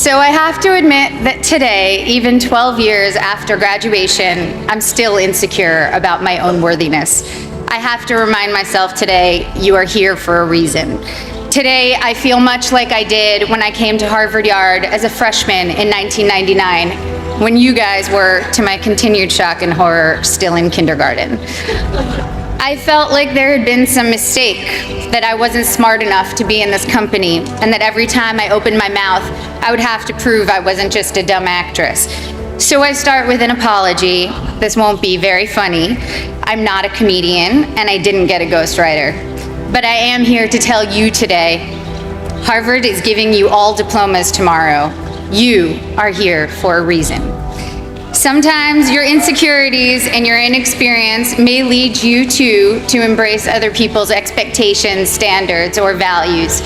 So I have to admit that today, even 12 years after graduation, I'm still insecure about my own worthiness. I have to remind myself today, you are here for a reason. Today, I feel much like I did when I came to Harvard Yard as a freshman in 1999, when you guys were, to my continued shock and horror, still in kindergarten. I felt like there had been some mistake, that I wasn't smart enough to be in this company, and that every time I opened my mouth, I would have to prove I wasn't just a dumb actress. So I start with an apology. This won't be very funny. I'm not a comedian, and I didn't get a ghostwriter. But I am here to tell you today, Harvard is giving you all diplomas tomorrow. You are here for a reason. Sometimes your insecurities and your inexperience may lead you to embrace other people's expectations, standards, or values.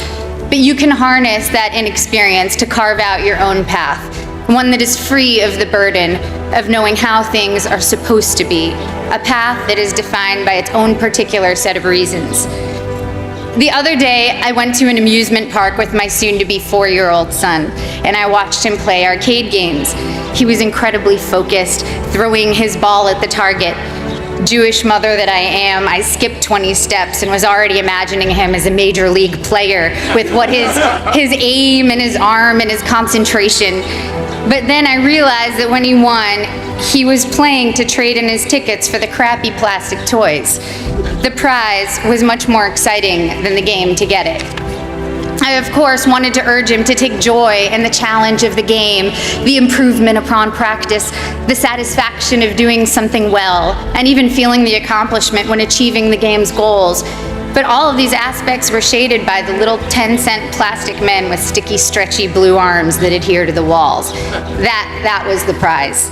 But you can harness that inexperience to carve out your own path, one that is free of the burden of knowing how things are supposed to be, a path that is defined by its own particular set of reasons. The other day, I went to an amusement park with my soon-to-be 4-year-old son, and I watched him play arcade games. He was incredibly focused, throwing his ball at the target. Jewish mother that I am, I skipped 20 steps and was already imagining him as a major league player with what his aim and his arm and his concentration. But then I realized that when he won, he was playing to trade in his tickets for the crappy plastic toys. The prize was much more exciting than the game to get it. I, of course, wanted to urge him to take joy in the challenge of the game, the improvement upon practice, the satisfaction of doing something well, and even feeling the accomplishment when achieving the game's goals. But all of these aspects were shaded by the little 10-cent plastic men with sticky, stretchy blue arms that adhere to the walls. That was the prize.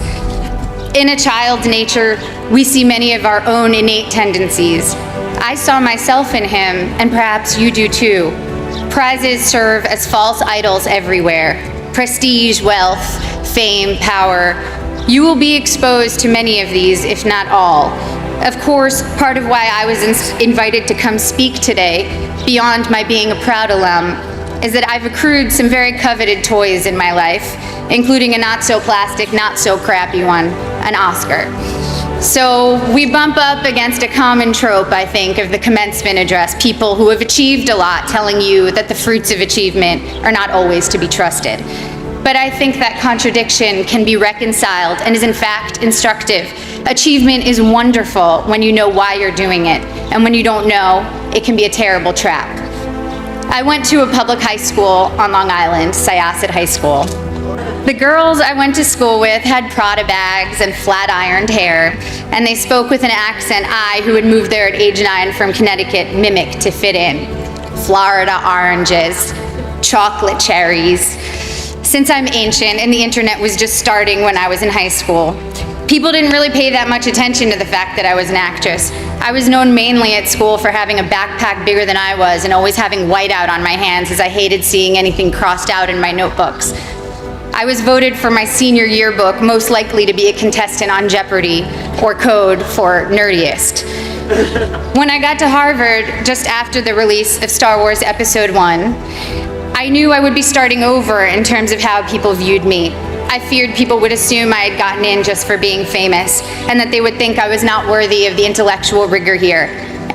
In a child's nature, we see many of our own innate tendencies. I saw myself in him, and perhaps you do too. Prizes serve as false idols everywhere. Prestige, wealth, fame, power. You will be exposed to many of these, if not all. Of course, part of why I was invited to come speak today, beyond my being a proud alum, is that I've accrued some very coveted toys in my life, including a not-so-plastic, not-so-crappy one, an Oscar. So we bump up against a common trope, I think, of the commencement address, people who have achieved a lot telling you that the fruits of achievement are not always to be trusted. But I think that contradiction can be reconciled and is in fact instructive. Achievement is wonderful when you know why you're doing it, and when you don't know, it can be a terrible trap. I went to a public high school on Long Island, Syosset High School. The girls I went to school with had Prada bags and flat-ironed hair, and they spoke with an accent I, who had moved there at age 9 from Connecticut, mimicked to fit in. Florida oranges, chocolate cherries. Since I'm ancient and the internet was just starting when I was in high school, people didn't really pay that much attention to the fact that I was an actress. I was known mainly at school for having a backpack bigger than I was and always having whiteout on my hands, as I hated seeing anything crossed out in my notebooks. I was voted for my senior yearbook most likely to be a contestant on Jeopardy, or Code for nerdiest. When I got to Harvard, just after the release of Star Wars Episode 1, I knew I would be starting over in terms of how people viewed me. I feared people would assume I had gotten in just for being famous, and that they would think I was not worthy of the intellectual rigor here.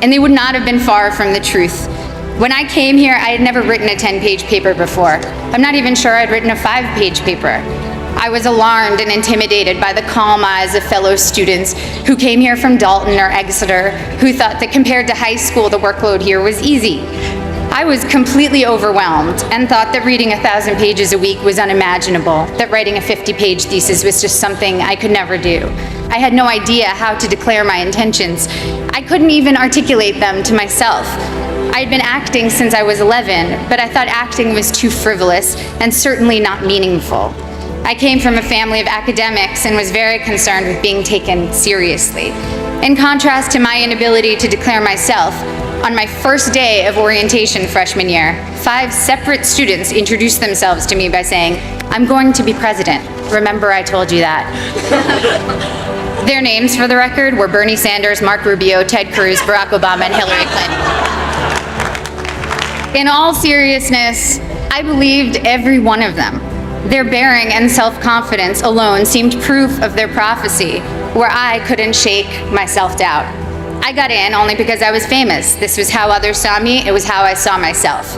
And they would not have been far from the truth. When I came here, I had never written a 10-page paper before. I'm not even sure I'd written a 5-page paper. I was alarmed and intimidated by the calm eyes of fellow students who came here from Dalton or Exeter, who thought that compared to high school, the workload here was easy. I was completely overwhelmed and thought that reading 1,000 pages a week was unimaginable, that writing a 50-page thesis was just something I could never do. I had no idea how to declare my intentions. I couldn't even articulate them to myself. I had been acting since I was 11, but I thought acting was too frivolous and certainly not meaningful. I came from a family of academics and was very concerned with being taken seriously. In contrast to my inability to declare myself, on my first day of orientation freshman year, 5 separate students introduced themselves to me by saying, "I'm going to be president. Remember I told you that." Their names, for the record, were Bernie Sanders, Mark Rubio, Ted Cruz, Barack Obama, and Hillary Clinton. In all seriousness, I believed every one of them. Their bearing and self-confidence alone seemed proof of their prophecy, where I couldn't shake my self-doubt. I got in only because I was famous. This was how others saw me. It was how I saw myself.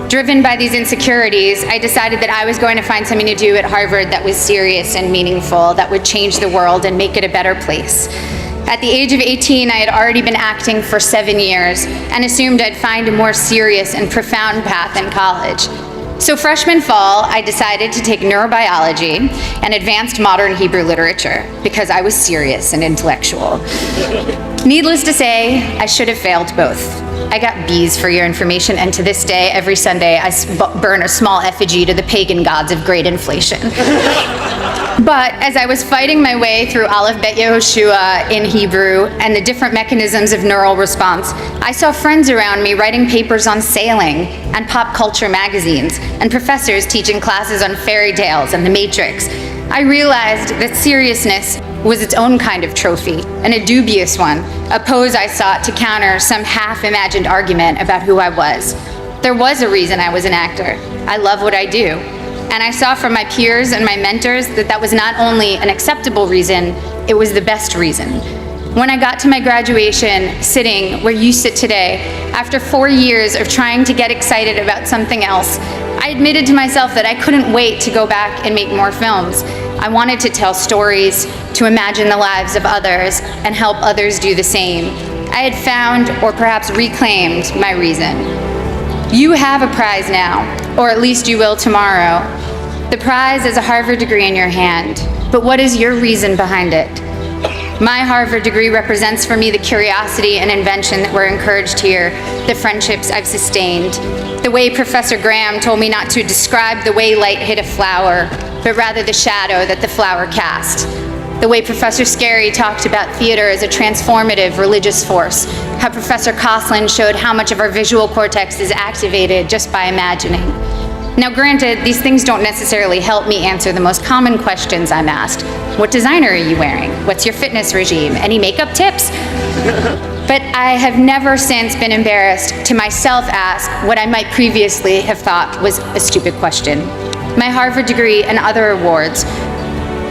Driven by these insecurities, I decided that I was going to find something to do at Harvard that was serious and meaningful, that would change the world and make it a better place. At the age of 18, I had already been acting for 7 years and assumed I'd find a more serious and profound path in college. So freshman fall, I decided to take neurobiology and advanced modern Hebrew literature because I was serious and intellectual. Needless to say, I should have failed both. I got B's for your information, and to this day, every Sunday, I burn a small effigy to the pagan gods of great inflation. But as I was fighting my way through Aleph Bet Yehoshua in Hebrew and the different mechanisms of neural response, I saw friends around me writing papers on sailing and pop culture magazines, and professors teaching classes on fairy tales and the Matrix. I realized that seriousness was its own kind of trophy, and a dubious one, a pose I sought to counter some half-imagined argument about who I was. There was a reason I was an actor. I love what I do. And I saw from my peers and my mentors that that was not only an acceptable reason, it was the best reason. When I got to my graduation, sitting where you sit today, after 4 years of trying to get excited about something else, I admitted to myself that I couldn't wait to go back and make more films. I wanted to tell stories, to imagine the lives of others, and help others do the same. I had found, or perhaps reclaimed, my reason. You have a prize now, or at least you will tomorrow. The prize is a Harvard degree in your hand, but what is your reason behind it? My Harvard degree represents for me the curiosity and invention that were encouraged here, the friendships I've sustained, the way Professor Graham told me not to describe the way light hit a flower, but rather the shadow that the flower cast. The way Professor Scarry talked about theater as a transformative religious force, how Professor Coslin showed how much of our visual cortex is activated just by imagining. Now granted, these things don't necessarily help me answer the most common questions I'm asked. What designer are you wearing? What's your fitness regime? Any makeup tips? But I have never since been embarrassed to myself ask what I might previously have thought was a stupid question. My Harvard degree and other awards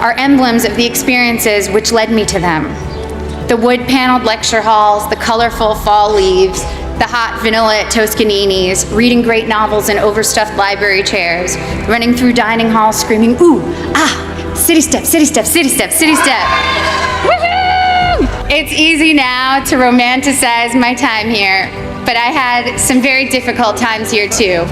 are emblems of the experiences which led me to them. The wood-paneled lecture halls, the colorful fall leaves, the hot vanilla at Toscanini's, reading great novels in overstuffed library chairs, running through dining halls screaming, ooh, ah, city step, city step, city step, city step. Woohoo! It's easy now to romanticize my time here, but I had some very difficult times here too.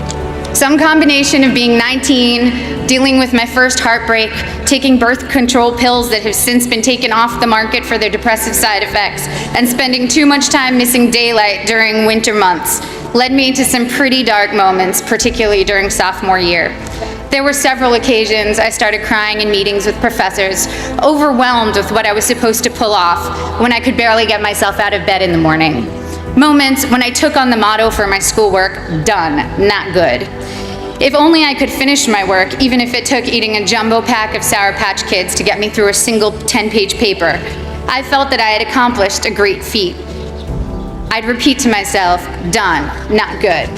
Some combination of being 19, dealing with my first heartbreak, taking birth control pills that have since been taken off the market for their depressive side effects, and spending too much time missing daylight during winter months led me to some pretty dark moments, particularly during sophomore year. There were several occasions I started crying in meetings with professors, overwhelmed with what I was supposed to pull off when I could barely get myself out of bed in the morning. Moments when I took on the motto for my schoolwork, done, not good. If only I could finish my work, even if it took eating a jumbo pack of Sour Patch Kids to get me through a single 10-page paper. I felt that I had accomplished a great feat. I'd repeat to myself, done, not good.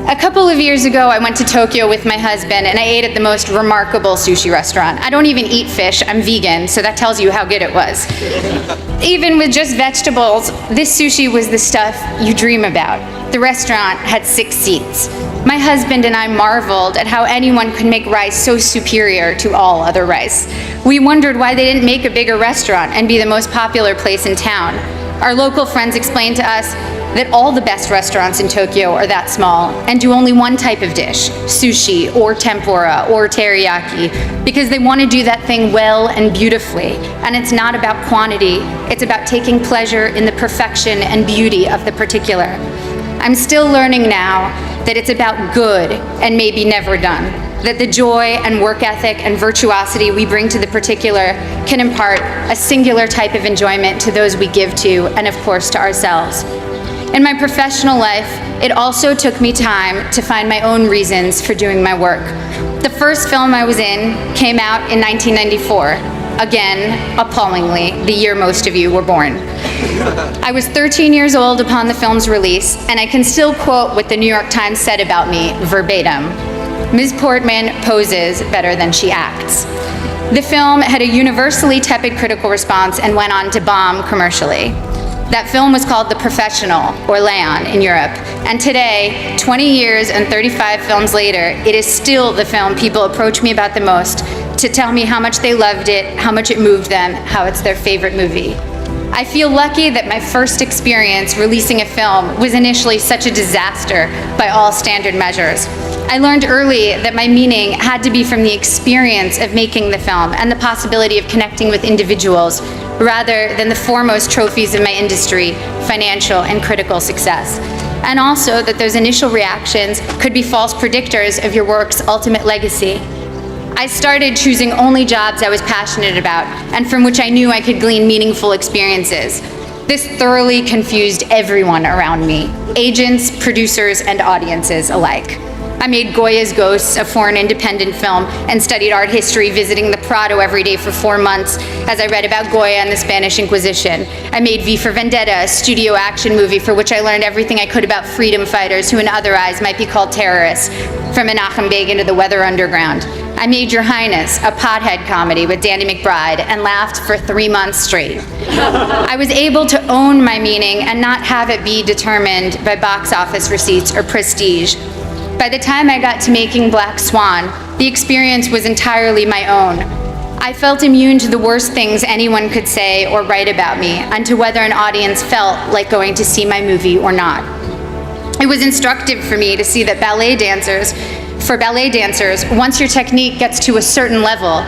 A couple of years ago, I went to Tokyo with my husband and I ate at the most remarkable sushi restaurant. I don't even eat fish, I'm vegan, so that tells you how good it was. Even with just vegetables, this sushi was the stuff you dream about. The restaurant had 6 seats. My husband and I marveled at how anyone could make rice so superior to all other rice. We wondered why they didn't make a bigger restaurant and be the most popular place in town. Our local friends explained to us that all the best restaurants in Tokyo are that small and do only one type of dish, sushi or tempura or teriyaki, because they want to do that thing well and beautifully. And it's not about quantity, it's about taking pleasure in the perfection and beauty of the particular. I'm still learning now that it's about good and maybe never done, that the joy and work ethic and virtuosity we bring to the particular can impart a singular type of enjoyment to those we give to, and of course to ourselves. In my professional life, it also took me time to find my own reasons for doing my work. The first film I was in came out in 1994. Again, appallingly, the year most of you were born. I was 13 years old upon the film's release, and I can still quote what the New York Times said about me verbatim. Ms. Portman poses better than she acts. The film had a universally tepid critical response and went on to bomb commercially. That film was called The Professional, or Leon, in Europe. And today, 20 years and 35 films later, it is still the film people approach me about the most to tell me how much they loved it, how much it moved them, how it's their favorite movie. I feel lucky that my first experience releasing a film was initially such a disaster by all standard measures. I learned early that my meaning had to be from the experience of making the film and the possibility of connecting with individuals rather than the foremost trophies of my industry, financial and critical success. And also that those initial reactions could be false predictors of your work's ultimate legacy. I started choosing only jobs I was passionate about and from which I knew I could glean meaningful experiences. This thoroughly confused everyone around me, agents, producers, and audiences alike. I made Goya's Ghosts, a foreign independent film, and studied art history, visiting the Prado every day for 4 months as I read about Goya and the Spanish Inquisition. I made V for Vendetta, a studio action movie for which I learned everything I could about freedom fighters who in other eyes might be called terrorists, from Menachem Begin to the Weather Underground. I made Your Highness, a pothead comedy with Danny McBride, and laughed for 3 months straight. I was able to own my meaning and not have it be determined by box office receipts or prestige. By the time I got to making Black Swan, the experience was entirely my own. I felt immune to the worst things anyone could say or write about me, and to whether an audience felt like going to see my movie or not. It was instructive for me to see that for ballet dancers, once your technique gets to a certain level,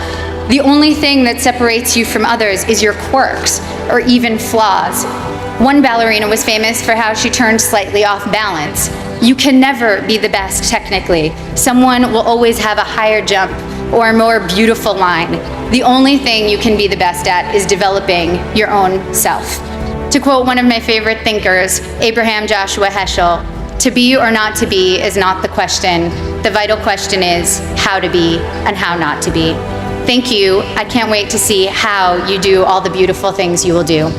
the only thing that separates you from others is your quirks, or even flaws. One ballerina was famous for how she turned slightly off balance. You can never be the best technically. Someone will always have a higher jump or a more beautiful line. The only thing you can be the best at is developing your own self. To quote one of my favorite thinkers, Abraham Joshua Heschel, "To be or not to be is not the question. The vital question is how to be and how not to be." Thank you. I can't wait to see how you do all the beautiful things you will do.